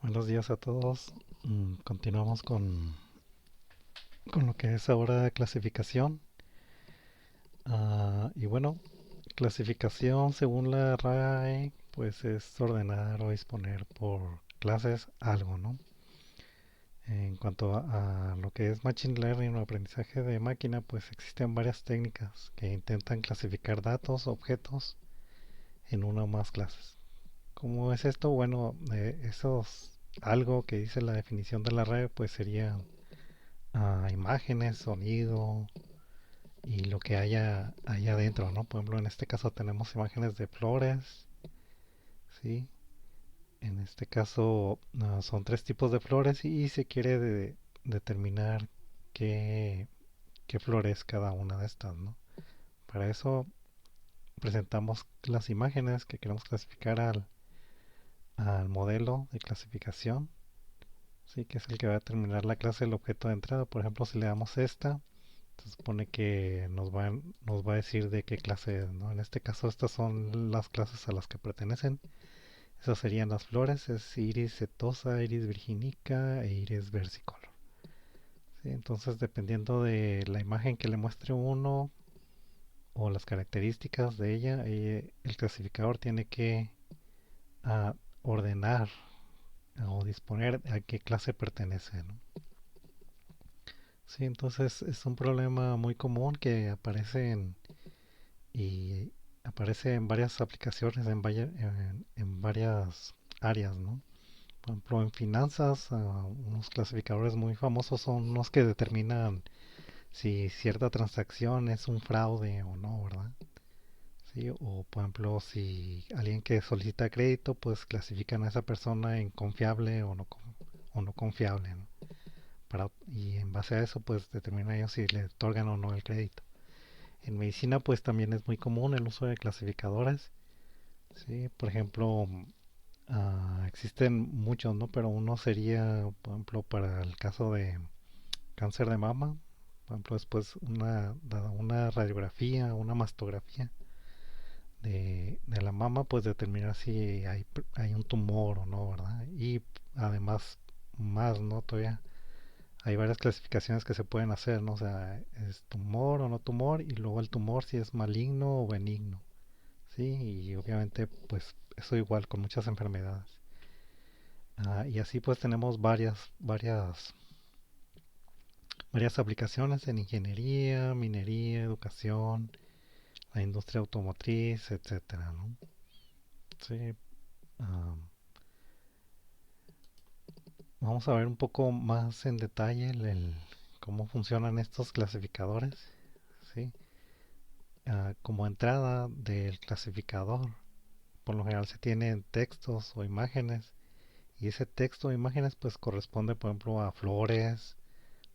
Buenos días a todos. Continuamos con lo que es ahora clasificación. Y bueno, clasificación según la RAE, pues es ordenar o disponer por clases algo, ¿no? En cuanto a lo que es Machine Learning o aprendizaje de máquina, pues existen varias técnicas que intentan clasificar datos, objetos en una o más clases. ¿Cómo es esto? Bueno, esos algo que dice la definición de la RAE, pues sería imágenes, sonido y lo que haya allá adentro, ¿no? Por ejemplo, en este caso tenemos imágenes de flores, ¿sí? En este caso son tres tipos de flores y se quiere determinar qué, qué flor es cada una de estas, ¿no? Para eso presentamos las imágenes que queremos clasificar al modelo de clasificación, ¿sí? Que es el que va a determinar la clase del objeto de entrada. Por ejemplo, si le damos esta, se supone que nos va a decir de qué clase es, ¿no? En este caso, estas son las clases a las que pertenecen. Esas serían las flores, es Iris setosa, Iris virginica e Iris versicolor. ¿Sí? Entonces, dependiendo de la imagen que le muestre uno o las características de ella, el clasificador tiene que ah, ordenar o disponer a qué clase pertenece, ¿no? Sí, entonces es un problema muy común que aparece y aparece en varias aplicaciones, en varias áreas, ¿no? Por ejemplo, en finanzas, unos clasificadores muy famosos son los que determinan si cierta transacción es un fraude o no, ¿verdad? Sí, o por ejemplo, si alguien que solicita crédito, pues clasifican a esa persona en confiable o no confiable, ¿no? Y en base a eso, pues determinan ellos si le otorgan o no el crédito. En medicina, pues también es muy común el uso de clasificadores. Sí, por ejemplo, existen muchos, ¿no? Pero uno sería, por ejemplo, para el caso de cáncer de mama, por ejemplo, después una radiografía, una mastografía de la mama, pues determinar si hay un tumor o no, ¿verdad? Y además, más, ¿no? Todavía hay varias clasificaciones que se pueden hacer, ¿no? O sea, es tumor o no tumor, y luego el tumor si es maligno o benigno, ¿sí? Y obviamente, pues eso igual con muchas enfermedades. Y así pues tenemos varias aplicaciones en ingeniería, minería, educación, la industria automotriz, etcétera, ¿no? Sí, ah, vamos a ver un poco más en detalle cómo funcionan estos clasificadores, ¿sí? Como entrada del clasificador, por lo general se tienen textos o imágenes y ese texto o imágenes pues corresponde por ejemplo a flores,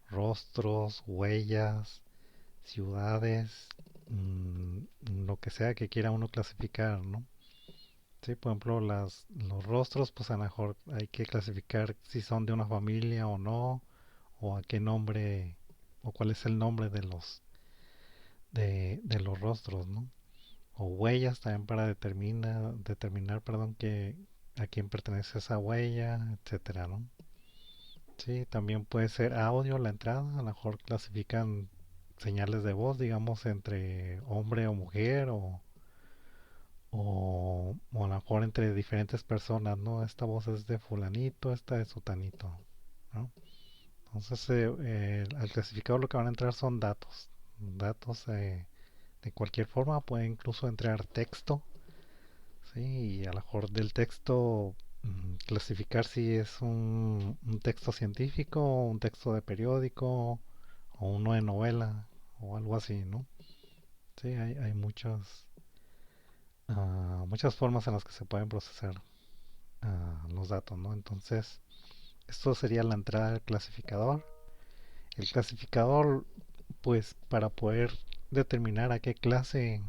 rostros, huellas, ciudades, lo que sea que quiera uno clasificar, ¿no? Sí, por ejemplo, los rostros, pues a lo mejor hay que clasificar si son de una familia o no, o a qué nombre, o cuál es el nombre de los rostros, ¿no? O huellas también para determinar, perdón, que a quién pertenece esa huella, etcétera, ¿no? Sí, también puede ser audio la entrada, a lo mejor clasifican señales de voz, digamos, entre hombre o mujer o a lo mejor entre diferentes personas, ¿no? Esta voz es de fulanito, esta de sutanito, ¿no? Entonces, al clasificador lo que van a entrar son datos de cualquier forma, puede incluso entrar texto, ¿sí? Y a lo mejor del texto clasificar si es un texto científico, un texto de periódico o uno de novela o algo así, ¿no? Sí, hay muchas formas en las que se pueden procesar los datos, ¿no? Entonces, esto sería la entrada del clasificador. El clasificador, pues, para poder determinar a qué clase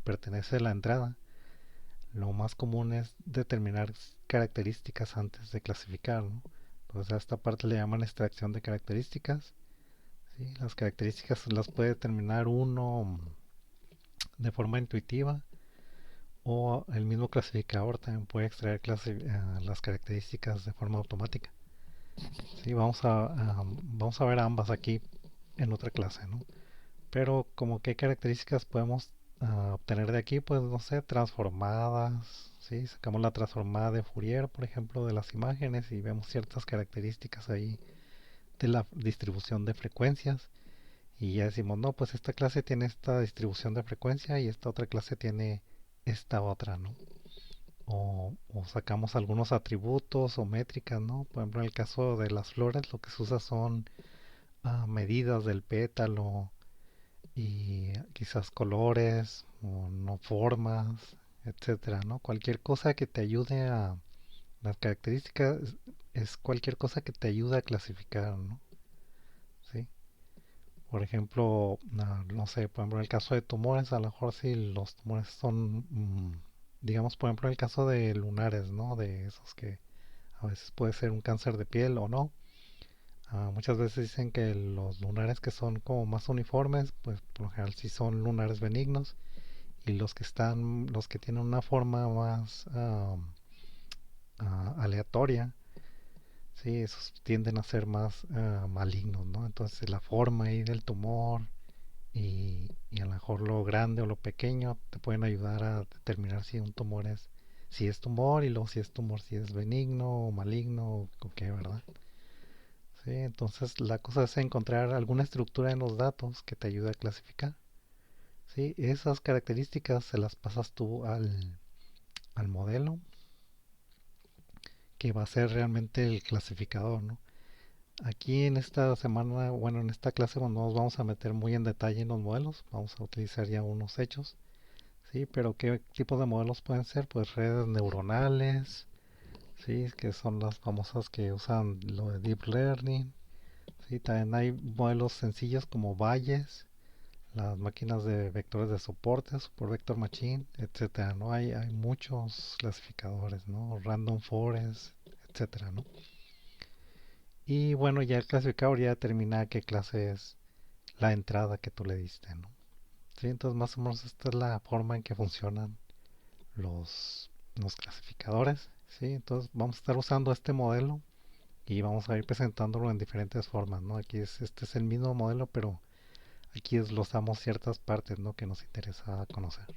pertenece la entrada, lo más común es determinar características antes de clasificar, ¿no? Entonces, a esta parte le llaman extracción de características. ¿Sí? Las características las puede determinar uno de forma intuitiva o el mismo clasificador también puede extraer las características de forma automática. Sí, vamos a ver ambas aquí en otra clase, ¿no? Pero como qué características podemos obtener de aquí, pues no sé, transformadas, ¿sí? Sacamos la transformada de Fourier, por ejemplo, de las imágenes y vemos ciertas características ahí de la distribución de frecuencias y ya decimos, no, pues esta clase tiene esta distribución de frecuencia y esta otra clase tiene esta otra, ¿no? O sacamos algunos atributos o métricas, ¿no? Por ejemplo, en el caso de las flores, lo que se usa son medidas del pétalo y quizás colores o no formas, etcétera, ¿no? Cualquier cosa que te ayude a las características es cualquier cosa que te ayude a clasificar, ¿no? Sí. Por ejemplo, no sé, por ejemplo, en el caso de tumores, a lo mejor si los tumores son, digamos, por ejemplo, en el caso de lunares, ¿no? De esos que a veces puede ser un cáncer de piel o no. Muchas veces dicen que los lunares que son como más uniformes, pues por lo general sí son lunares benignos y los que tienen una forma más aleatoria, sí, esos tienden a ser más malignos, ¿no? Entonces la forma ahí del tumor y a lo mejor lo grande o lo pequeño te pueden ayudar a determinar si un tumor es, si es tumor y luego si es tumor, si es benigno o maligno o qué, ¿verdad? Sí, entonces la cosa es encontrar alguna estructura en los datos que te ayude a clasificar. Sí, esas características se las pasas tú al modelo que va a ser realmente el clasificador, ¿no? Aquí en esta semana, bueno, en esta clase no nos vamos a meter muy en detalle en los modelos, vamos a utilizar ya unos hechos, ¿sí? Pero ¿qué tipo de modelos pueden ser? Pues redes neuronales, ¿sí? Que son las famosas que usan lo de Deep Learning, ¿sí? También hay modelos sencillos como Bayes, las máquinas de vectores de soporte, Support Vector Machine, etcétera, ¿no? Hay muchos clasificadores, ¿no? Random Forest, etcétera, ¿no? Y bueno, ya el clasificador ya determina qué clase es la entrada que tú le diste, ¿no? Sí, entonces más o menos esta es la forma en que funcionan los clasificadores, ¿sí? Entonces vamos a estar usando este modelo y vamos a ir presentándolo en diferentes formas, ¿no? Este es el mismo modelo, pero aquí desglosamos ciertas partes, ¿no? Que nos interesa conocer.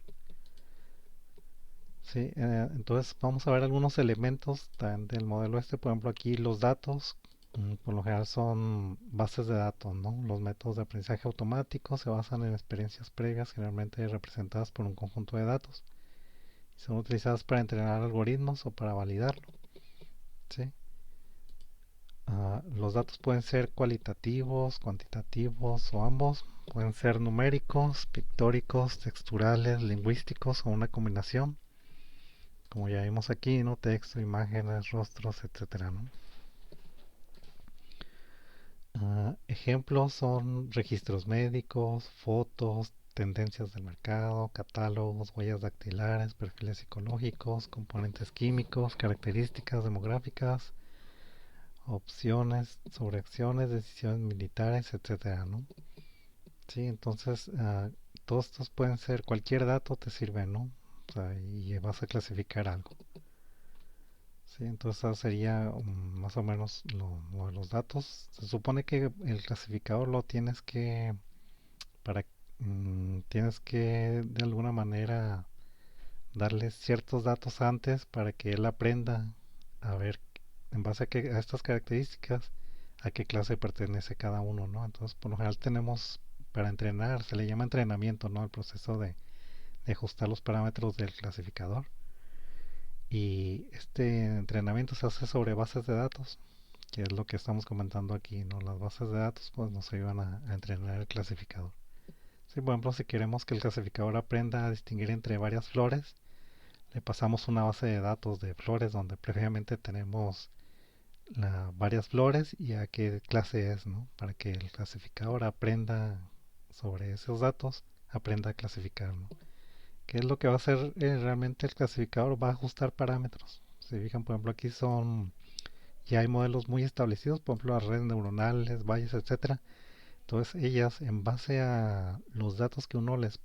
Sí, entonces vamos a ver algunos elementos del modelo este, por ejemplo aquí los datos, por lo general son bases de datos, ¿no? Los métodos de aprendizaje automático se basan en experiencias previas, generalmente representadas por un conjunto de datos. Son utilizadas para entrenar algoritmos o para validarlo, ¿sí? Los datos pueden ser cualitativos, cuantitativos o ambos. Pueden ser numéricos, pictóricos, texturales, lingüísticos o una combinación. Como ya vimos aquí, ¿no? Texto, imágenes, rostros, etcétera, ¿no? Ejemplos son registros médicos, fotos, tendencias del mercado, catálogos, huellas dactilares, perfiles psicológicos, componentes químicos, características demográficas, opciones sobre acciones, decisiones militares, etcétera, ¿no? Sí, entonces todos estos pueden ser, cualquier dato te sirve, ¿no? O sea, y vas a clasificar algo. Sí, entonces eso sería más o menos lo de los datos. Se supone que el clasificador lo tienes que, para, tienes que de alguna manera darle ciertos datos antes para que él aprenda a ver en base a estas características a qué clase pertenece cada uno, ¿no? Entonces, por lo general tenemos para entrenar, se le llama entrenamiento, ¿no? El proceso de ajustar los parámetros del clasificador. Y este entrenamiento se hace sobre bases de datos, que es lo que estamos comentando aquí, ¿no? Las bases de datos pues nos ayudan a entrenar el clasificador. Sí, por ejemplo, si queremos que el clasificador aprenda a distinguir entre varias flores, le pasamos una base de datos de flores donde previamente tenemos varias flores y a qué clase es, ¿no? Para que el clasificador aprenda sobre esos datos, aprenda a clasificar, ¿no? ¿Qué es lo que va a hacer realmente el clasificador? Va a ajustar parámetros. Si fijan, por ejemplo, aquí ya hay modelos muy establecidos, por ejemplo, las redes neuronales, valles, etcétera. Entonces, ellas, en base a los datos que uno les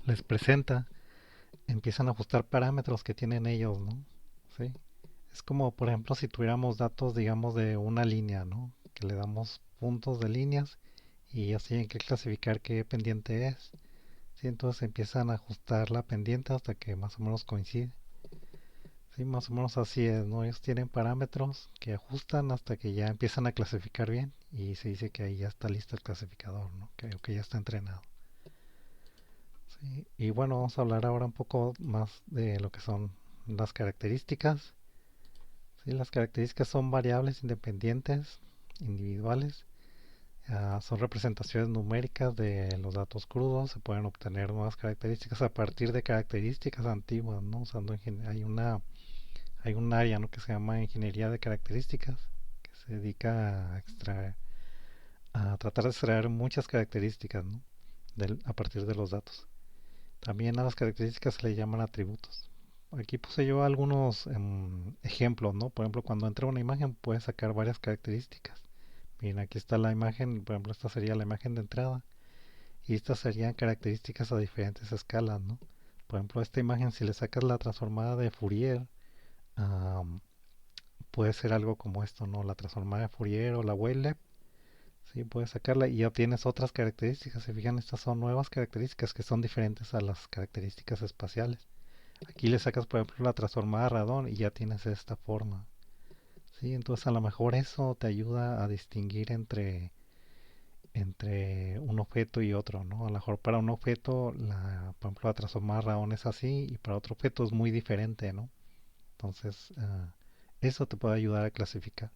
les presenta, empiezan a ajustar parámetros que tienen ellos, ¿no? ¿Sí? Es como, por ejemplo, si tuviéramos datos, digamos, de una línea, ¿no? Que le damos puntos de líneas y ellos tienen que clasificar qué pendiente es. ¿Sí? Entonces empiezan a ajustar la pendiente hasta que más o menos coincide. Sí, más o menos así es, ¿no? Ellos tienen parámetros que ajustan hasta que ya empiezan a clasificar bien y se dice que ahí ya está listo el clasificador, ¿no? Que ya está entrenado. Sí. Y bueno, vamos a hablar ahora un poco más de lo que son las características. Sí, las características son variables independientes, individuales. Son representaciones numéricas de los datos crudos. Se pueden obtener nuevas características a partir de características antiguas, ¿no? Usando hay un área, ¿no? Que se llama ingeniería de características, que se dedica a extraer, a tratar de extraer muchas características, ¿no? A partir de los datos. También a las características se le llaman atributos. Aquí puse yo algunos ejemplos, ¿no? Por ejemplo, cuando entra una imagen puedes sacar varias características. Miren, aquí está la imagen, por ejemplo, esta sería la imagen de entrada. Y estas serían características a diferentes escalas, ¿no? Por ejemplo, a esta imagen, si le sacas la transformada de Fourier, um, puede ser algo como esto, ¿no? La transformada de Fourier o la Wavelength. Sí, puedes sacarla y ya tienes otras características. Se fijan, estas son nuevas características que son diferentes a las características espaciales. Aquí le sacas, por ejemplo, la transformada radón y ya tienes esta forma. Sí, entonces a lo mejor eso te ayuda a distinguir entre un objeto y otro, ¿no? A lo mejor para un objeto, por ejemplo, la transformada radón es así y para otro objeto es muy diferente, ¿no? Entonces, eso te puede ayudar a clasificar.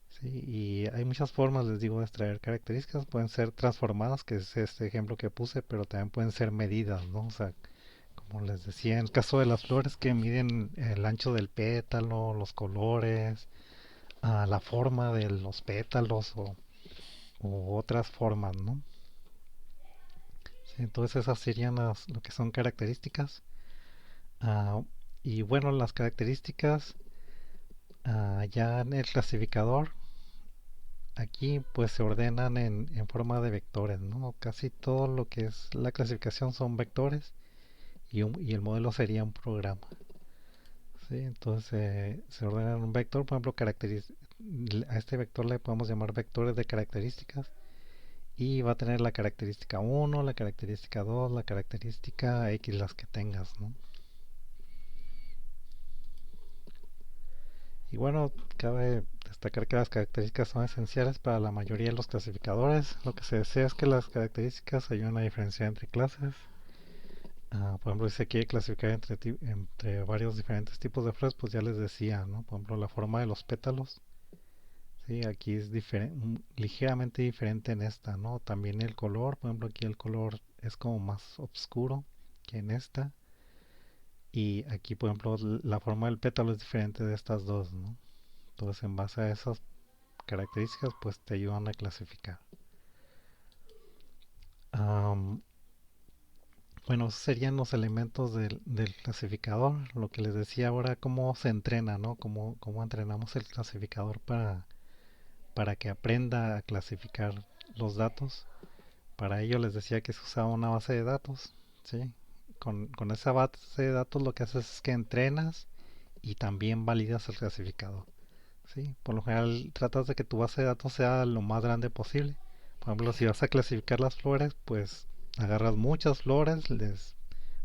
Sí, y hay muchas formas, les digo, de extraer características. Pueden ser transformadas, que es este ejemplo que puse, pero también pueden ser medidas, ¿no? O sea, como les decía, en el caso de las flores que miden el ancho del pétalo, los colores, la forma de los pétalos o otras formas, ¿no? Sí, entonces esas serían lo que son características. Ah, y bueno, las características ya en el clasificador, aquí pues se ordenan en forma de vectores, ¿no? Casi todo lo que es la clasificación son vectores y el modelo sería un programa. Sí, entonces se ordena en un vector, por ejemplo, a este vector le podemos llamar vectores de características y va a tener la característica uno, la característica 2, la característica X, las que tengas, ¿no? Y bueno, cabe destacar que las características son esenciales para la mayoría de los clasificadores. Lo que se desea es que las características ayuden a diferenciar entre clases. Por ejemplo, si se quiere clasificar entre varios diferentes tipos de flores, pues ya les decía, ¿no? Por ejemplo, la forma de los pétalos. Sí, aquí es ligeramente diferente en esta, ¿no? También el color, por ejemplo, aquí el color es como más oscuro que en esta. Y aquí, por ejemplo, la forma del pétalo es diferente de estas dos, ¿no? Entonces, en base a esas características, pues te ayudan a clasificar. Am, bueno, esos serían los elementos del clasificador. Lo que les decía ahora, cómo se entrena, ¿no? Cómo entrenamos el clasificador para que aprenda a clasificar los datos. Para ello les decía que se usaba una base de datos, ¿sí? Con esa base de datos lo que haces es que entrenas y también validas el clasificador, ¿sí? Por lo general tratas de que tu base de datos sea lo más grande posible. Por ejemplo, si vas a clasificar las flores, pues agarras muchas flores, por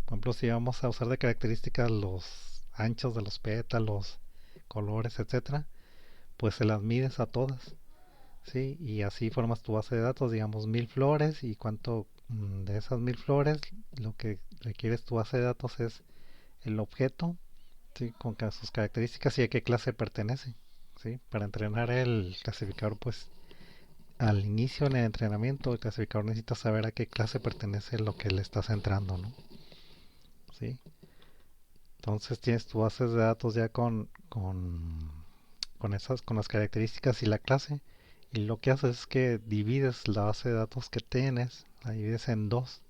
ejemplo, si vamos a usar de características los anchos de los pétalos, colores, etcétera, pues se las mides a todas. Sí, y así formas tu base de datos, digamos 1000 flores y cuánto de esas 1000 flores, lo que requieres tu base de datos es el objeto, ¿sí? Con sus características y a qué clase pertenece, ¿sí? Para entrenar el clasificador, pues al inicio en el entrenamiento el clasificador necesita saber a qué clase pertenece lo que le estás entrando, ¿no? ¿Sí? Entonces tienes tu base de datos ya con las características y la clase. Y lo que haces es que divides la base de datos que tienes, la divides en dos.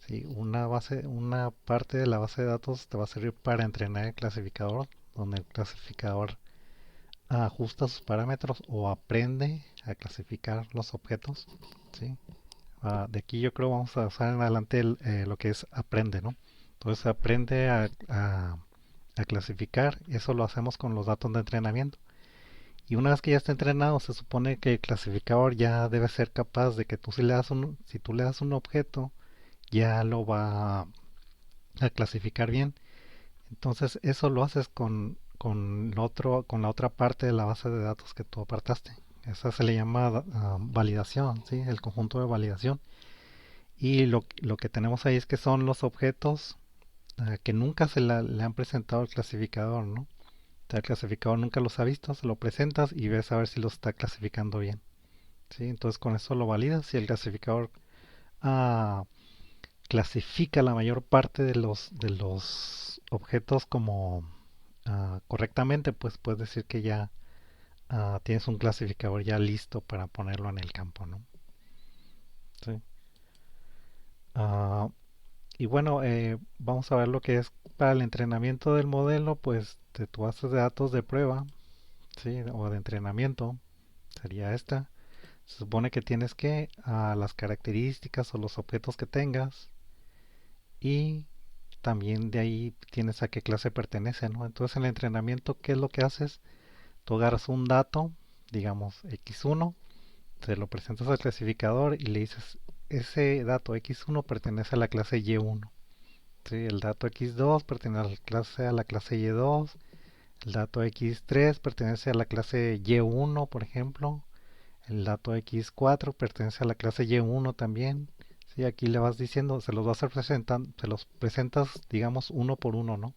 ¿Sí? Una parte de la base de datos te va a servir para entrenar el clasificador, donde el clasificador ajusta sus parámetros o aprende a clasificar los objetos. ¿Sí? De aquí yo creo vamos a usar en adelante lo que es aprende, ¿no? Entonces aprende a clasificar, eso lo hacemos con los datos de entrenamiento. Y una vez que ya está entrenado, se supone que el clasificador ya debe ser capaz de que tú si tú le das un objeto, ya lo va a clasificar bien. Entonces eso lo haces con la otra parte de la base de datos que tú apartaste. Esa se le llama validación, ¿sí? El conjunto de validación. Y lo que tenemos ahí es que son los objetos que nunca le han presentado al clasificador, ¿no? El clasificador nunca los ha visto, se lo presentas y ves a ver si los está clasificando bien. ¿Sí? Entonces con eso lo validas. Si el clasificador ah, clasifica la mayor parte de los objetos como correctamente, pues puedes decir que ya tienes un clasificador ya listo para ponerlo en el campo, ¿no? Sí. Ah, y bueno, vamos a ver lo que es para el entrenamiento del modelo, pues de tu base de datos de prueba, ¿sí? O de entrenamiento, sería esta. Se supone que tienes que a las características o los objetos que tengas y también de ahí tienes a qué clase pertenece, ¿no? Entonces en el entrenamiento, ¿qué es lo que haces? Tú agarras un dato, digamos X1, se lo presentas al clasificador y le dices, ese dato X1 pertenece a la clase Y1. ¿Sí? El dato X2 pertenece a la clase Y2. El dato X3 pertenece a la clase Y1, por ejemplo. El dato X4 pertenece a la clase Y1 también. Sí, aquí le vas diciendo, se los vas a presentar, se los presentas, digamos, uno por uno, ¿no?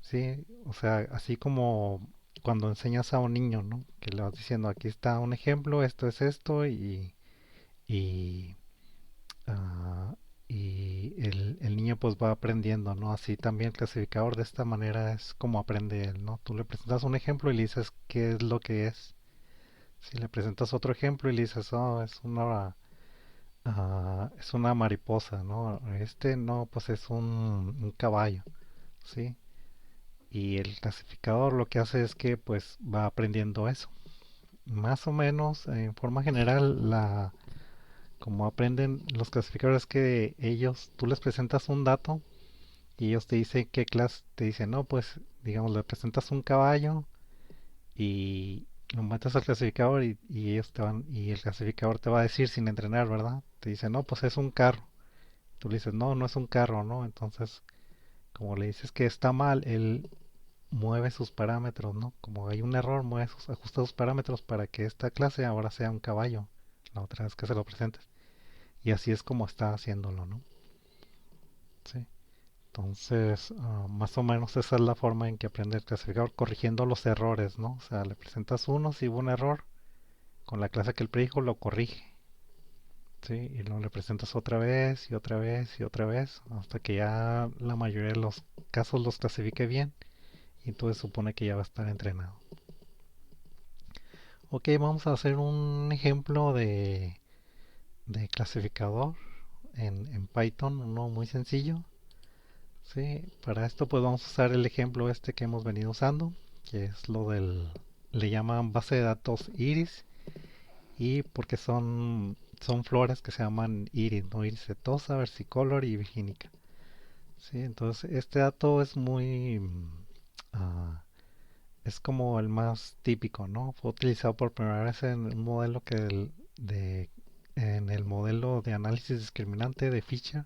Sí, o sea, así como cuando enseñas a un niño, ¿no? Que le vas diciendo, aquí está un ejemplo, esto es esto, y, ah, y el niño pues va aprendiendo, ¿no? Así también el clasificador de esta manera es como aprende él, ¿no? Tú le presentas un ejemplo y le dices qué es lo que es. Si le presentas otro ejemplo y le dices, oh, es una mariposa, ¿no? Este no, pues es un caballo, ¿sí? Y el clasificador lo que hace es que pues va aprendiendo eso. Más o menos, en forma general, como aprenden los clasificadores que ellos, tú les presentas un dato y ellos te dicen qué clase, te dicen, no, pues digamos, le presentas un caballo y lo metes al clasificador y ellos y el clasificador te va a decir sin entrenar, ¿verdad? Te dice, no, pues es un carro. Tú le dices, no, no es un carro, ¿no? Entonces, como le dices que está mal, él mueve sus parámetros, ¿no? Como hay un error, ajusta sus parámetros para que esta clase ahora sea un caballo, la otra vez que se lo presentes. Y así es como está haciéndolo, ¿no? Sí. Entonces, más o menos esa es la forma en que aprende el clasificador, corrigiendo los errores, ¿no? O sea, le presentas uno, si hubo un error, con la clase que él predijo lo corrige, ¿sí? Y luego le presentas otra vez y otra vez y otra vez, hasta que ya la mayoría de los casos los clasifique bien y entonces supone que ya va a estar entrenado. Ok, vamos a hacer un ejemplo de clasificador en Python, uno muy sencillo. Sí, para esto pues vamos a usar el ejemplo este que hemos venido usando, que es le llaman base de datos iris y porque son flores que se llaman iris, ¿no? Iris setosa, versicolor y virgínica. Sí, entonces este dato es ah, es como el más típico, ¿no? Fue utilizado por primera vez en un modelo en el modelo de análisis discriminante de Fisher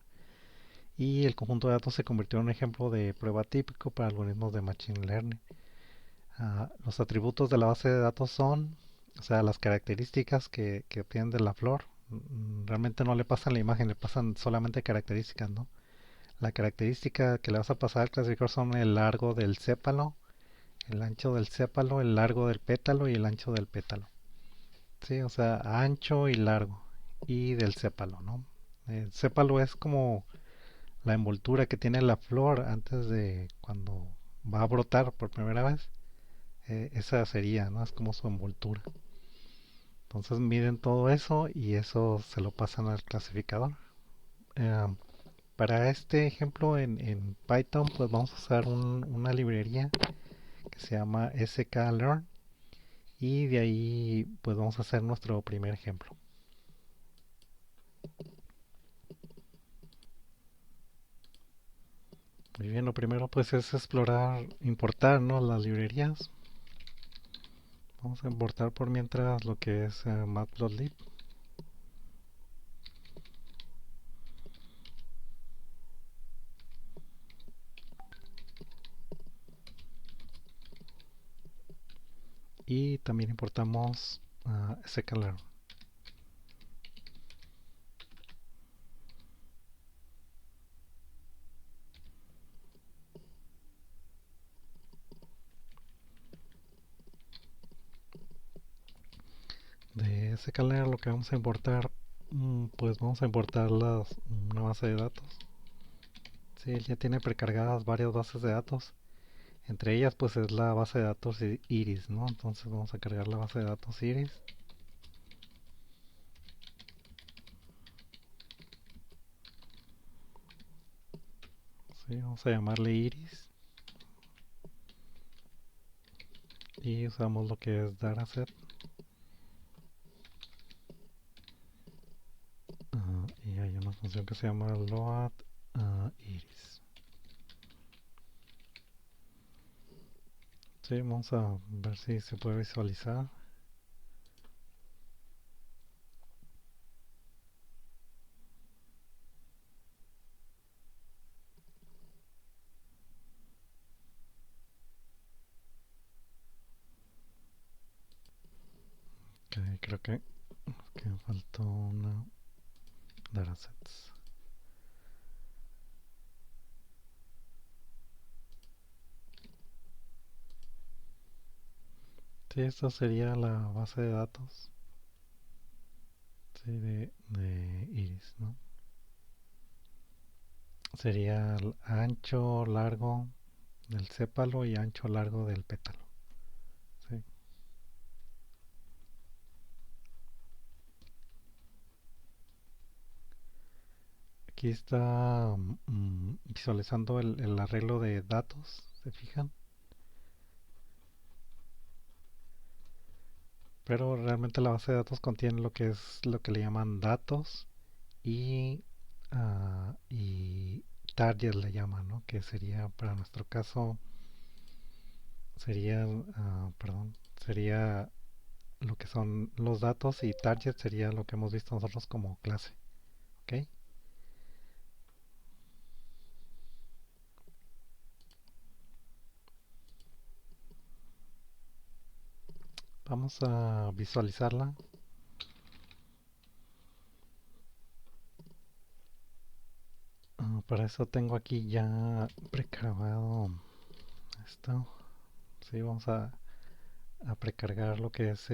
y el conjunto de datos se convirtió en un ejemplo de prueba típico para algoritmos de Machine Learning. Los atributos de la base de datos son, o sea, las características que obtienen de la flor. Realmente no le pasan la imagen, le pasan solamente características, ¿no? La característica que le vas a pasar al clasificador son el largo del sépalo, el ancho del sépalo, el largo del pétalo y el ancho del pétalo. Sí, o sea, ancho y largo. Y del sépalo, ¿no? El sépalo es como la envoltura que tiene la flor antes de cuando va a brotar por primera vez. Esa sería, ¿no? Es como su envoltura. Entonces miden todo eso y eso se lo pasan al clasificador. Eh, para este ejemplo en Python, pues vamos a usar una librería que se llama sklearn y de ahí pues vamos a hacer nuestro primer ejemplo. Muy bien, lo primero pues es explorar, importar, ¿no? Las librerías. Vamos a importar por mientras lo que es Matplotlib. Y también importamos sklearn. De sklearn lo que vamos a importar, pues vamos a importar una base de datos. Sí, él ya tiene precargadas varias bases de datos. Entre ellas pues es la base de datos Iris, ¿no? Entonces vamos a cargar la base de datos Iris. Sí, vamos a llamarle Iris. Y usamos lo que es dataset. Y hay una función que se llama load iris. Sí, vamos a ver si se puede visualizar. Okay, creo que me faltó una datasets. Sí, esta sería la base de datos, sí, de iris, ¿no? Sería el ancho largo del sépalo y ancho largo del pétalo. Sí. Aquí está visualizando el arreglo de datos, ¿se fijan? Pero realmente la base de datos contiene lo que es lo que le llaman datos y, y target le llaman, ¿no? Que sería, para nuestro caso, sería, perdón, sería lo que son los datos y target sería lo que hemos visto nosotros como clase, ¿ok? Vamos a visualizarla. Para eso tengo aquí ya precargado esto. Sí, vamos a precargar lo que es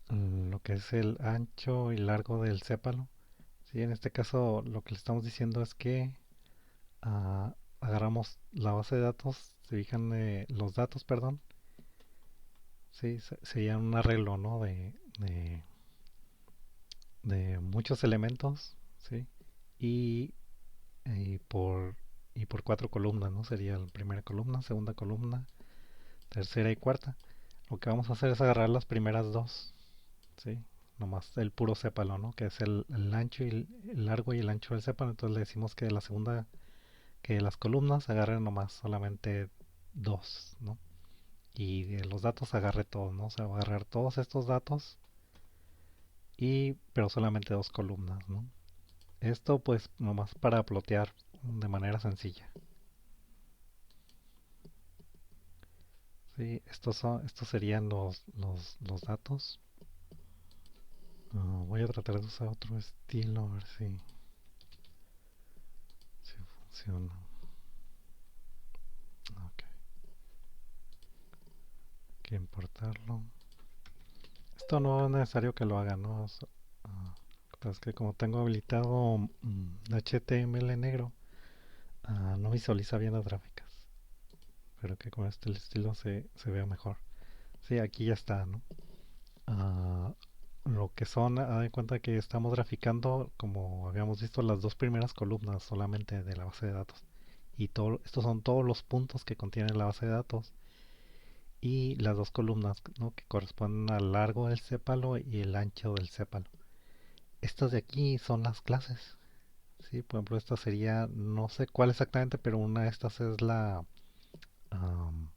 lo que es el ancho y largo del sépalo. Sí, en este caso lo que le estamos diciendo es que agarramos la base de datos, se fijan los datos, perdón. Sí, sería un arreglo, ¿no? De muchos elementos, ¿sí? Y, y por, y por cuatro columnas, ¿no? Sería la primera columna, segunda columna, tercera y cuarta. Lo que vamos a hacer es agarrar las primeras dos, ¿sí? Nomás el puro sépalo, ¿no? Que es el ancho y el largo y el ancho del sépalo. Entonces le decimos que de la segunda, que de las columnas agarre nomás solamente dos, ¿no? Y de los datos agarre todos, ¿no? O sea, va a agarrar todos estos datos y pero solamente dos columnas, ¿no? Esto pues nomás para plotear de manera sencilla. Sí, estos serían los datos. Voy a tratar de usar otro estilo a ver si funciona. Ok, hay que importarlo. Esto no es necesario que lo haga, ¿no? Es que como tengo habilitado HTML negro, no visualiza bien las gráficas. Pero que con este estilo se vea mejor. Sí, aquí ya está, ¿no? Ah, lo que son, haz de cuenta que estamos graficando, como habíamos visto, las dos primeras columnas solamente de la base de datos. Y estos son todos los puntos que contiene la base de datos. y las dos columnas, ¿no? Que corresponden al largo del sépalo y el ancho del sépalo. Estas de aquí son las clases. Sí, por ejemplo, esta sería, no sé cuál exactamente, pero una de estas es am,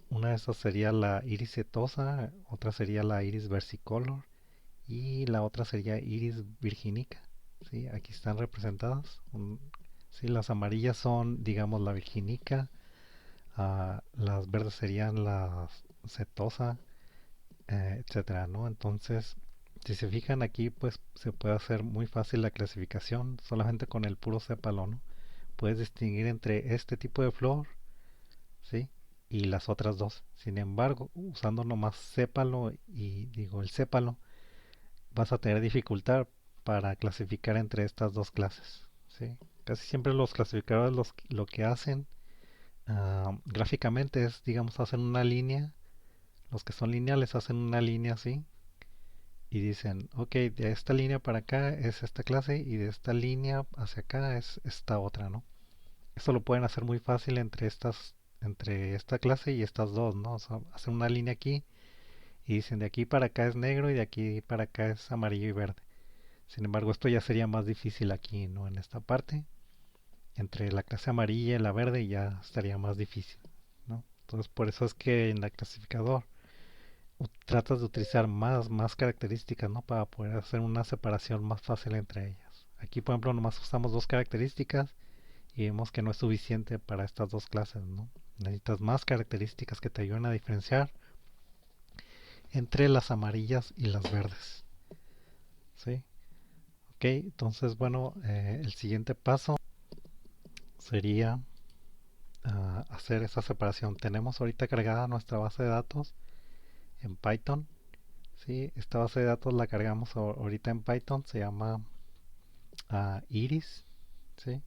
una de estas sería la iris setosa, otra sería la iris versicolor y la otra sería iris virginica. Sí, aquí están representadas. Sí, las amarillas son, digamos, la virginica, las verdes serían la setosa, etcétera, ¿no? Entonces, si se fijan aquí, pues se puede hacer muy fácil la clasificación solamente con el puro sépalo, ¿no? Puedes distinguir entre este tipo de flor, ¿sí? Y las otras dos. Sin embargo, usando nomás sépalo y digo el sépalo, vas a tener dificultad para clasificar entre estas dos clases, ¿sí? Casi siempre los clasificadores lo que hacen gráficamente es, digamos, hacen una línea. Los que son lineales hacen una línea así y dicen, ok, de esta línea para acá es esta clase y de esta línea hacia acá es esta otra, ¿no? Esto lo pueden hacer muy fácil entre esta clase y estas dos, ¿no? O sea, hacen una línea aquí y dicen de aquí para acá es negro y de aquí para acá es amarillo y verde. Sin embargo, esto ya sería más difícil aquí, ¿no? En esta parte, entre la clase amarilla y la verde ya estaría más difícil, ¿no? Entonces, por eso es que en la clasificador tratas de utilizar más características, ¿no? Para poder hacer una separación más fácil entre ellas. Aquí, por ejemplo, nomás usamos dos características y vemos que no es suficiente para estas dos clases, ¿no? Necesitas más características que te ayuden a diferenciar entre las amarillas y las verdes, ¿sí? Ok, entonces, bueno, el siguiente paso sería hacer esa separación. Tenemos ahorita cargada nuestra base de datos en Python. Sí, esta base de datos la cargamos ahorita en Python, se llama Iris, ¿sí?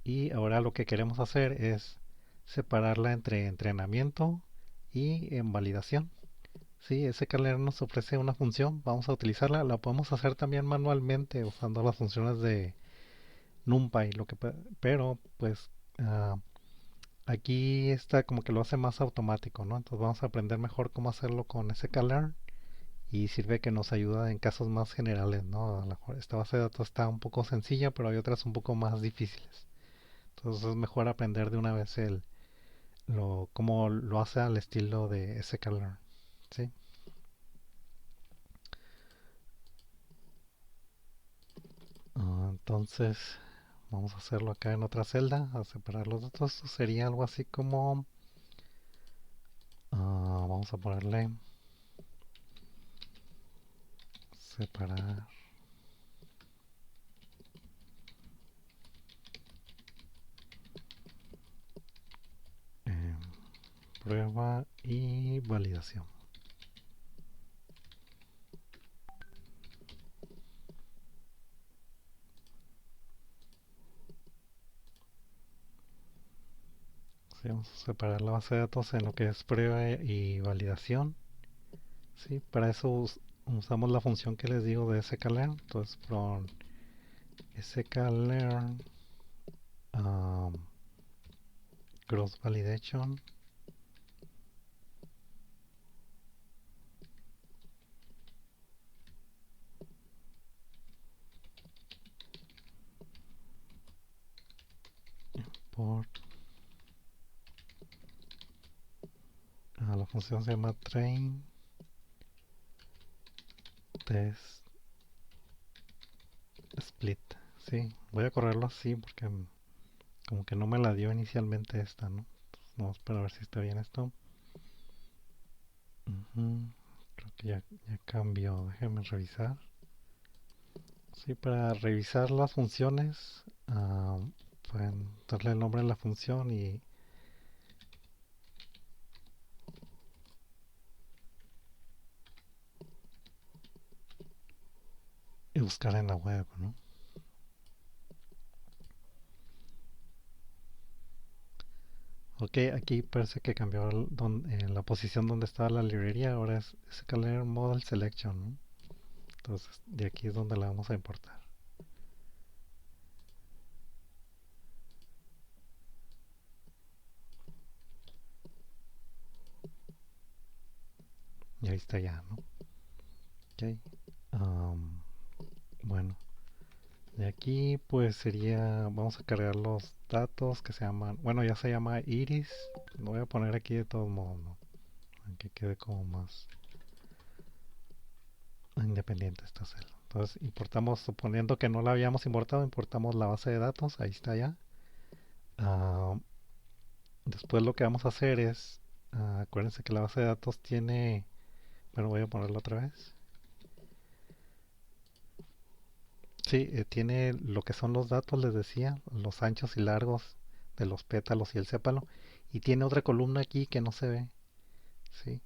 Y ahora lo que queremos hacer es separarla entre entrenamiento y en validación. Sí, sklearn nos ofrece una función, vamos a utilizarla, la podemos hacer también manualmente usando las funciones de NumPy, pero pues uh, aquí está como que lo hace más automático, ¿no? Entonces vamos a aprender mejor cómo hacerlo con sklearn y sirve que nos ayuda en casos más generales, ¿no? A lo mejor esta base de datos está un poco sencilla, pero hay otras un poco más difíciles. Entonces es mejor aprender de una vez cómo lo hace al estilo de sklearn, ¿sí? Entonces vamos a hacerlo acá en otra celda, a separar los datos. Esto sería algo así como, vamos a ponerle separar eh, prueba y validación. Sí, vamos a separar la base de datos en lo que es prueba y validación. Sí, para eso usamos la función que les digo de sklearn. Entonces, from sklearn um, cross validation por la función se llama train test split. Sí, voy a correrlo así porque como que no me la dio inicialmente esta, ¿no? Entonces, vamos para ver si está bien esto. Ujú, creo que ya cambió. Déjenme revisar. Sí, para revisar las funciones, pueden darle el nombre a la función y buscar en la web, ¿no? Ok, aquí parece que cambió en la posición donde estaba la librería, ahora es Scalar Model Selection, ¿no? Entonces, de aquí es donde la vamos a importar. ahí está ya, ¿no? Ok. Am, bueno, de aquí pues sería, vamos a cargar los datos que se llaman, bueno, ya se llama iris. Lo voy a poner aquí de todos modos, ¿no? Que quede como más independiente esta celda. Entonces importamos, suponiendo que no la habíamos importado, importamos la base de datos, ahí está ya. Ah, después lo que vamos a hacer es, acuérdense que la base de datos tiene, bueno, voy a ponerlo otra vez. Sí, tiene lo que son los datos, les decía, los anchos y largos de los pétalos y el sépalo. Y tiene otra columna aquí que no se ve, ¿sí?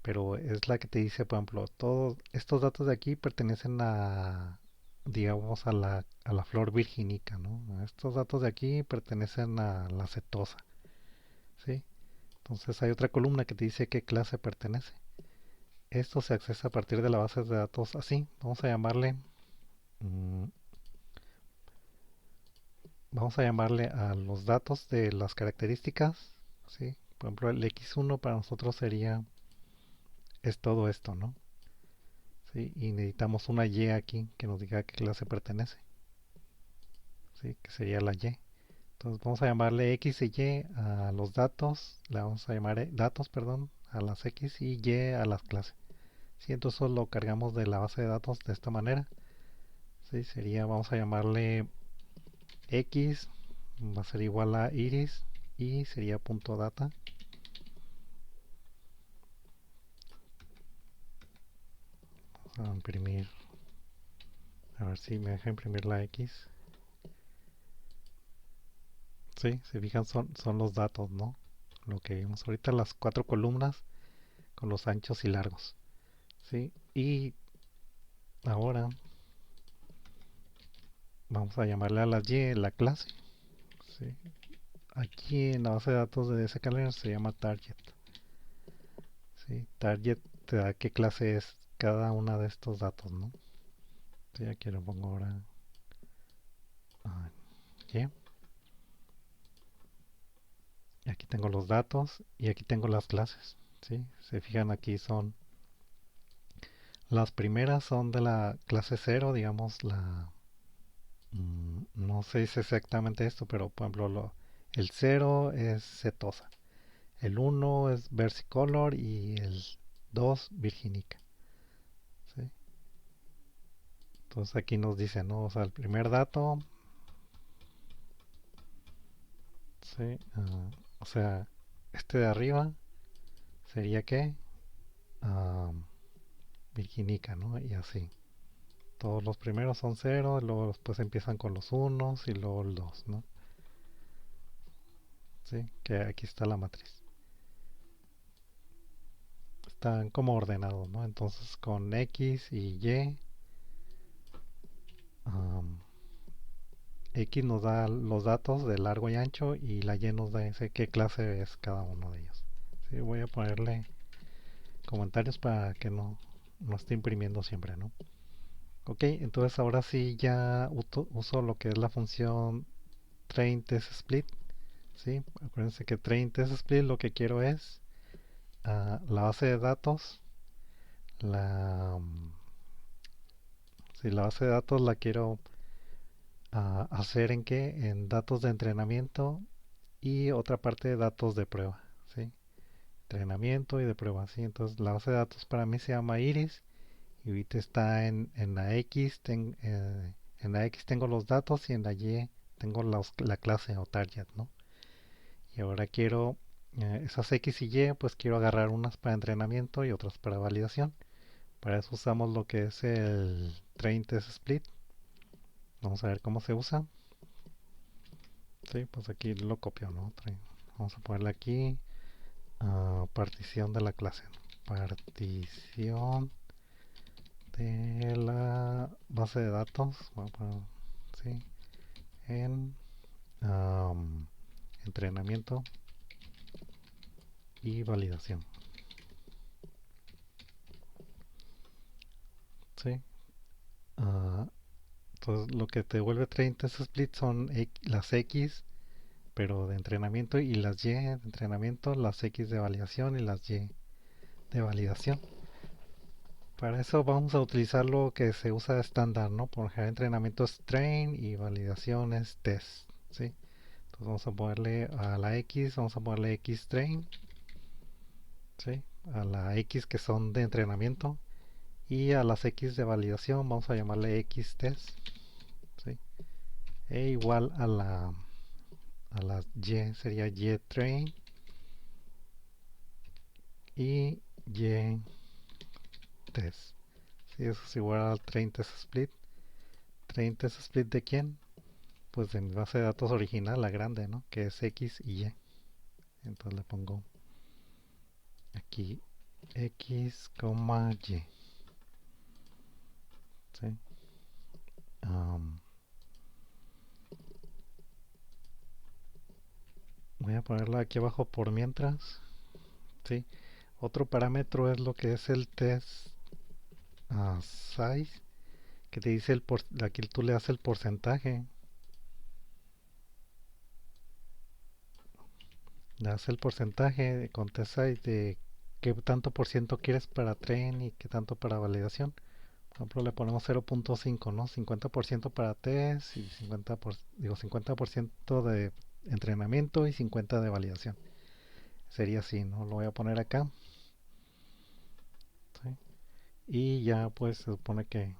Pero es la que te dice, por ejemplo, todos estos datos de aquí pertenecen a, digamos, a la flor virginica, ¿no? Estos datos de aquí pertenecen a la setosa, ¿sí? Entonces hay otra columna que te dice qué clase pertenece. Esto se accesa a partir de la base de datos así. Mm, vamos a llamarle a los datos de las características, ¿sí? Por ejemplo, el x1 para nosotros sería, es todo esto, ¿no? ¿Sí? Y necesitamos una y aquí que nos diga a qué clase pertenece, ¿sí? Que sería la y. Entonces vamos a llamarle x y y a los datos, le vamos a llamar datos, perdón, a las x y y a las clases. ¿Sí? Entonces eso lo cargamos de la base de datos de esta manera. ¿Sí? Sería, vamos a llamarle x, va a ser igual a iris y sería punto data. Vamos a imprimir, a ver si me deja imprimir la x. Sí, se fijan, son los datos, ¿no? Lo que vimos ahorita, las cuatro columnas con los anchos y largos. ¿Sí? Y ahora vamos a llamarle a la y la clase. ¿Sí? Aquí en la base de datos de ese calendar se llama target. ¿Sí? Target te da qué clase es cada una de estos datos, ¿no? Sí, aquí lo pongo ahora. Y aquí tengo los datos y aquí tengo las clases. ¿Sí? Se fijan aquí son las primeras son de la clase cero, digamos la no se dice exactamente esto, pero por ejemplo el cero es setosa, el uno es versicolor y el 2 virginica. ¿Sí? Entonces aquí nos dice, ¿no? O sea, el primer dato, ¿sí? O sea, este de arriba sería que virginica, ¿no? Y así. Todos los primeros son cero, luego después empiezan con los unos y luego el 2, ¿no? Sí, que aquí está la matriz. Están como ordenados, ¿no? Entonces con X y Y, um, X nos da los datos de largo y ancho y la Y nos da ese qué clase es cada uno de ellos. Sí, voy a ponerle comentarios para que no esté imprimiendo siempre, ¿no? Ok, entonces ahora sí ya uso lo que es la función train test split. ¿Sí? Acuérdense que train test split lo que quiero es la base de datos, la, si la base de datos la quiero hacer en qué, en datos de entrenamiento y otra parte de datos de prueba, ¿sí? Entrenamiento y de prueba, ¿sí? Entonces la base de datos para mí se llama Iris y ahorita está en la X, en la X tengo los datos y en la Y tengo la clase o target, ¿no? Y ahora quiero esas X y Y, pues quiero agarrar unas para entrenamiento y otras para validación. Para eso usamos lo que es el train test split. Vamos a ver cómo se usa. Sí, pues aquí lo copio, ¿no? Vamos a ponerle aquí partición de la clase. Partición de la base de datos. Voy a poner, sí, en entrenamiento y validación. Sí. ah, entonces lo que te vuelve 30 split son las X, pero de entrenamiento y las Y de entrenamiento, las X de validación y las Y de validación. Para eso vamos a utilizar lo que se usa estándar, ¿no? Por ejemplo, entrenamiento es train y validación es test, ¿sí? Entonces vamos a ponerle a la X, vamos a ponerle X train, ¿sí? A la X que son de entrenamiento y a las X de validación vamos a llamarle X test, ¿sí? E igual a la Y sería Y train y Y test. ¿Sí? Eso es igual al train test split. ¿Train test split de quién? Pues de mi base de datos original, la grande, ¿no? Que es X y Y. Entonces le pongo aquí X, Y. ¿Sí? Um, Voy a ponerlo aquí abajo por mientras. ¿Sí? Otro parámetro es lo que es el test size, que te dice aquí tú le das el porcentaje. Le das el porcentaje con test size de qué tanto por ciento quieres para train y qué tanto para validación. Por ejemplo, le ponemos 0.5, ¿no? 50% para test y 50% de entrenamiento y 50 de validación. Sería así, ¿no? Lo voy a poner acá. ¿Sí? Y ya pues se supone que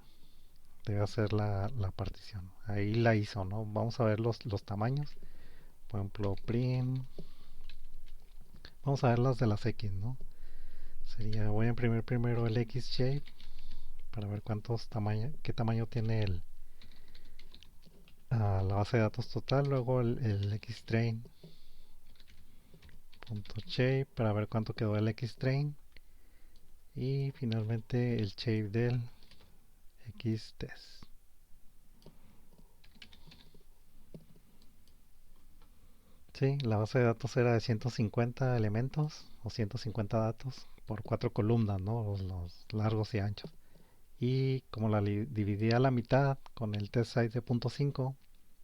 debe hacer la partición. Ahí la hizo, ¿no? Vamos a ver los tamaños. Por ejemplo, print. Vamos a ver las de las X, ¿no? Sería, voy a imprimir primero el X shape para ver qué tamaño tiene la base de datos total. Luego el XTrain .shape para ver cuánto quedó el XTrain. Y finalmente el shape del XTest. Sí, la base de datos era de 150 elementos o 150 datos por 4 columnas, ¿no? Los largos y anchos. Y como la dividí a la mitad con el test size de .5,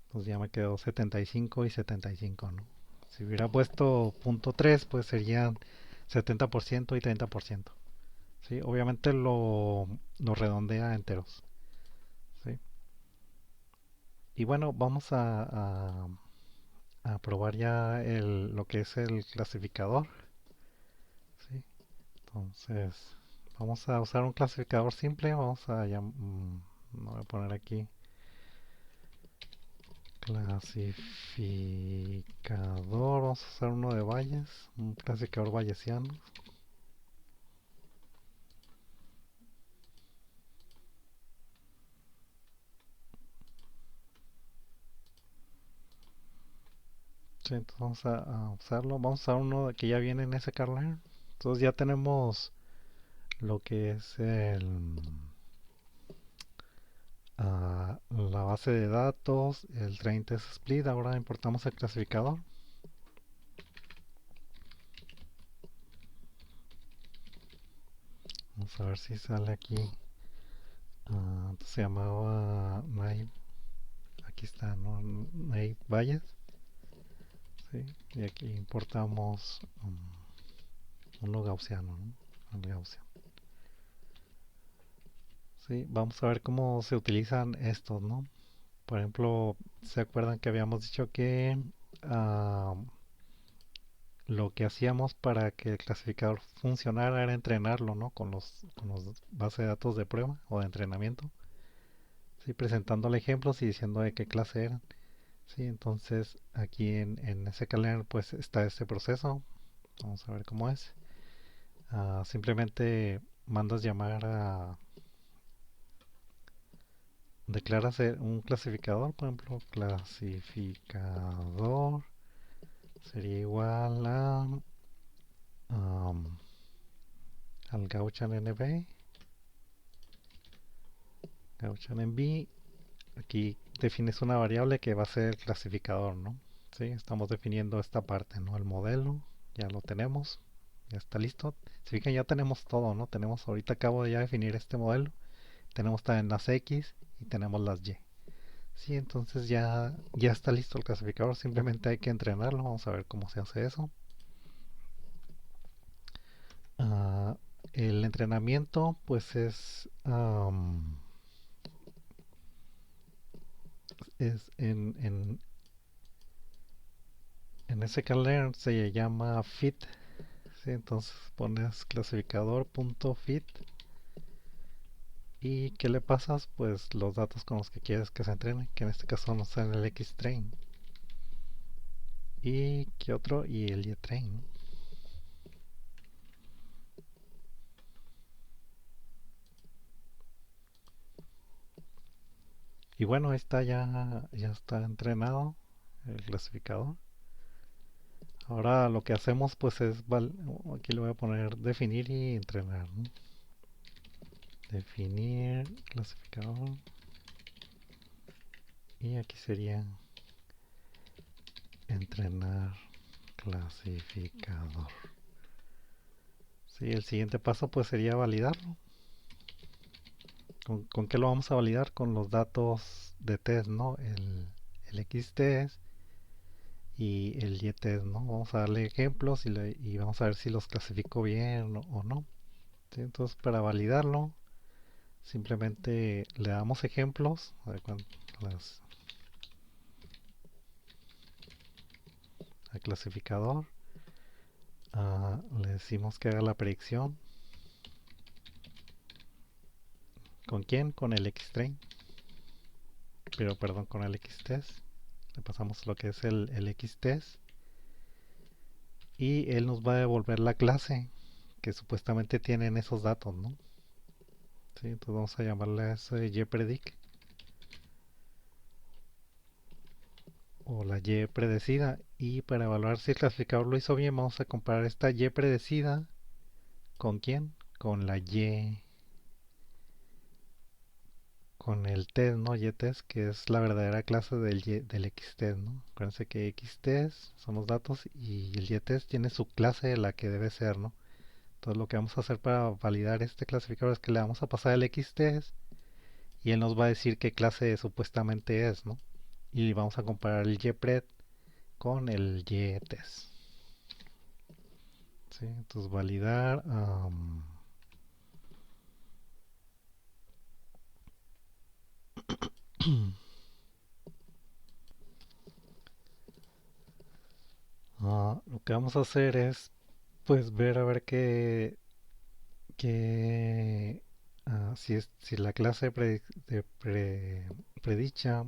pues ya me quedó 75 y 75, ¿no? Si hubiera puesto .3, pues serían 70% y 30%. ¿Sí? Obviamente lo redondea a enteros. ¿Sí? Y bueno, vamos a probar ya lo que es el clasificador. ¿Sí? Entonces, vamos a usar un clasificador simple. Voy a poner aquí clasificador. Vamos a usar uno de Bayes, un clasificador bayesiano. Sí, entonces vamos a usarlo. Vamos a usar uno que ya viene en ese kernel. Entonces ya tenemos lo que es la base de datos, el train test split. Ahora importamos el clasificador. Vamos a ver si sale aquí. Se llamaba Naive. Aquí está, ¿no? Naive Bayes. ¿Sí? Y aquí importamos uno gaussiano, ¿no? El Gaussian. Sí, vamos a ver cómo se utilizan estos, ¿no? Por ejemplo, ¿se acuerdan que habíamos dicho que ah, lo que hacíamos para que el clasificador funcionara era entrenarlo, ¿no? Con los bases de datos de prueba o de entrenamiento. Sí, presentándole ejemplos y diciendo de qué clase eran. Sí, entonces aquí en ese calendar pues está este proceso. Vamos a ver cómo es. Simplemente mandas llamar declaras un clasificador, por ejemplo, clasificador sería igual um, al Gaussian NB, Gaussian NB. Aquí defines una variable que va a ser el clasificador, ¿no? Sí, estamos definiendo esta parte, ¿no? El modelo, ya lo tenemos, ya está listo. Si fijan, ya tenemos todo, ¿no? Tenemos, ahorita acabo de ya definir este modelo, tenemos también las X y tenemos las Y. Sí, entonces ya está listo el clasificador, simplemente hay que entrenarlo, vamos a ver cómo se hace eso. Ah, el entrenamiento pues es en ese learn se llama fit. ¿Sí? Entonces pones clasificador.fit y ¿qué le pasas? Pues los datos con los que quieres que se entrene, que en este caso no está en el Xtrain. ¿Y qué otro? Y el YTrain. Y bueno, ahí está, ya está entrenado el clasificador. Ahora lo que hacemos pues es, aquí le voy a poner definir y entrenar, ¿no? Definir clasificador. Y aquí sería entrenar clasificador. Sí, el siguiente paso pues sería validarlo. ¿Con qué lo vamos a validar? Con los datos de test, ¿no? El Xtest y el YTest, ¿no? Vamos a darle ejemplos y vamos a ver si los clasificó bien o no. ¿Sí? Entonces para validarlo simplemente le damos ejemplos las, al clasificador. Le decimos que haga la predicción. ¿Con quién? Con el Xtrain. Pero perdón, con el Xtest. Le pasamos lo que es el Xtest. Y él nos va a devolver la clase que supuestamente tienen esos datos, ¿no? Sí, entonces vamos a llamarle a ese YPredict o la Y predecida. Y para evaluar si el clasificador lo hizo bien, vamos a comparar esta Y predecida con quién? Con la Y, con el test, ¿no? YTest, que es la verdadera clase del Xtest, ¿no? Acuérdense que Xtest son los datos y el YTest tiene su clase de la que debe ser, ¿no? Entonces lo que vamos a hacer para validar este clasificador es que le vamos a pasar el Xtest y él nos va a decir qué clase supuestamente es, ¿no? Y vamos a comparar el YPred con el YTest. ¿Sí? Entonces validar. Lo que vamos a hacer es pues ver a ver si la clase predicha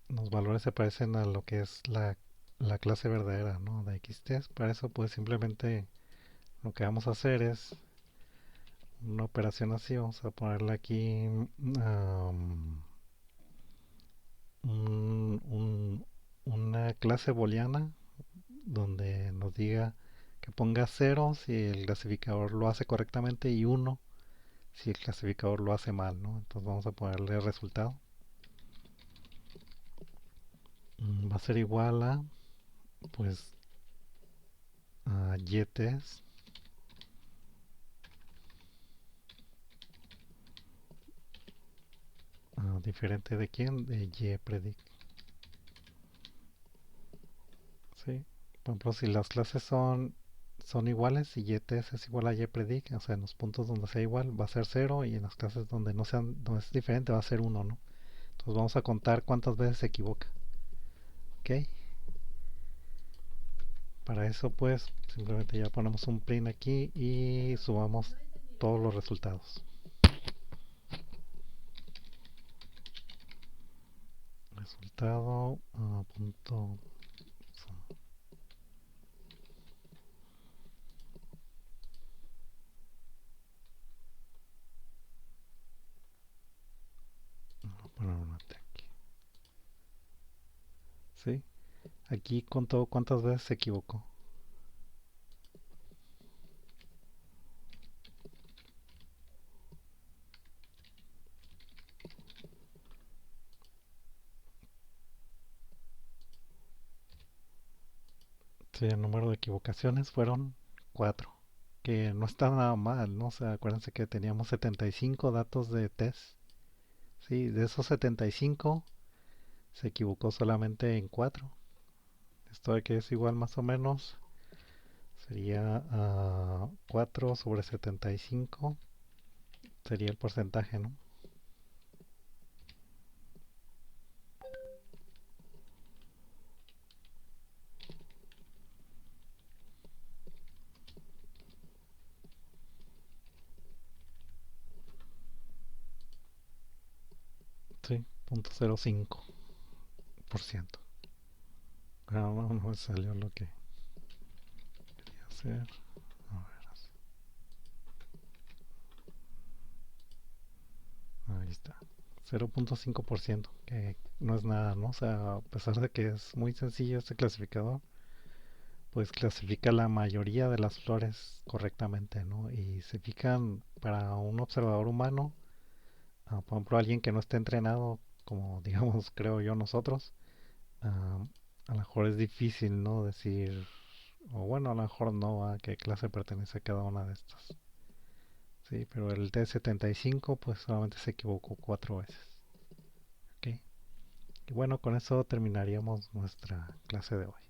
los valores se parecen a lo que es la clase verdadera, ¿no? De Xtest. Para eso pues simplemente lo que vamos a hacer es una operación así. Vamos a ponerle aquí um, una clase booleana donde nos diga que ponga 0 si el clasificador lo hace correctamente y 1 si el clasificador lo hace mal, ¿no? Entonces vamos a ponerle el resultado. Va a ser igual a pues a YTest diferente de quién, de YPredict. ¿Sí? Por ejemplo, si las clases son iguales y YTest es igual a YPredict, o sea, en los puntos donde sea igual va a ser 0 y en las clases donde no sean, donde es diferente va a ser 1, ¿no? Entonces vamos a contar cuántas veces se equivoca. ¿Ok? Para eso pues simplemente ya ponemos un print aquí y subamos todos los resultados. Resultado punto. Voy a poner una T aquí. ¿Sí? Aquí contó cuántas veces se equivocó. Sí, el número de equivocaciones fueron 4, que no está nada mal, ¿no? O sea, acuérdense que teníamos 75 datos de test. Sí, de esos 75 se equivocó solamente en 4. Esto de que es igual más o menos. Sería 4 sobre 75 sería el porcentaje, ¿no? Sí, 0.05%. Ah, no, no me salió lo que quería hacer. A ver, ahí está. 0.5%, que no es nada, ¿no? O sea, a pesar de que es muy sencillo este clasificador, pues clasifica la mayoría de las flores correctamente, ¿no? Y se fijan para un observador humano, por ejemplo, alguien que no esté entrenado, como digamos, creo yo nosotros, ah, a lo mejor es difícil, ¿no? Decir, o bueno, a lo mejor no, a qué clase pertenece cada una de estas. Sí, pero el T75 pues solamente se equivocó 4 veces. ¿Ok? Y bueno, con eso terminaríamos nuestra clase de hoy.